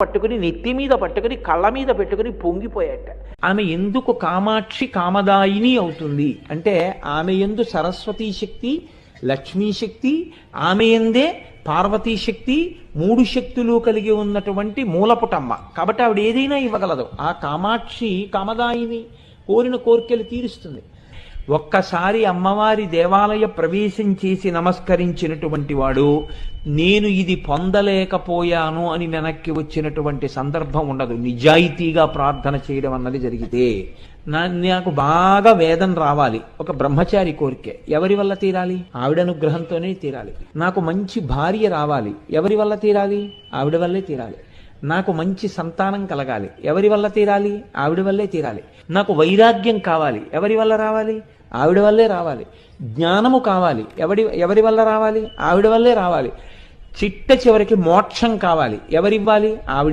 పట్టుకుని నెత్తి మీద పట్టుకుని కళ్ళ మీద పెట్టుకుని పొంగిపోయాట. ఆమె ఎందుకు కామాక్షి కామదాయిని అవుతుంది అంటే ఆమె యందు సరస్వతీ శక్తి, లక్ష్మీ శక్తి, ఆమె యందే పార్వతీ శక్తి, మూడు శక్తులు కలిగి ఉన్నటువంటి మూలపుటమ్మ. కాబట్టి ఆవిడ ఏదైనా ఇవ్వగలదు. ఆ కామాక్షి కామదాయిని, కోరిన కోరికలు తీరుస్తుంది. ఒక్కసారి అమ్మవారి దేవాలయ ప్రవేశం చేసి నమస్కరించినటువంటి వాడు నేను ఇది పొందలేకపోయాను అని వెనక్కి వచ్చినటువంటి సందర్భం ఉండదు. నిజాయితీగా ప్రార్థన చేయడం అన్నది జరిగితే నాకు బాగా వేదం రావాలి, ఒక బ్రహ్మచారి కోరికే, ఎవరి వల్ల తీరాలి? ఆవిడ అనుగ్రహంతోనే తీరాలి. నాకు మంచి భార్య రావాలి, ఎవరి వల్ల తీరాలి? ఆవిడ వల్లే తీరాలి. నాకు మంచి సంతానం కలగాలి, ఎవరి వల్ల తీరాలి? ఆవిడ వల్లే తీరాలి. నాకు వైరాగ్యం కావాలి, ఎవరి వల్ల రావాలి? ఆవిడ వల్లే రావాలి. జ్ఞానము కావాలి, ఎవరి వల్ల రావాలి? ఆవిడ వల్లే రావాలి. చిట్ట చివరికి మోక్షం కావాలి, ఎవరివ్వాలి? ఆవిడ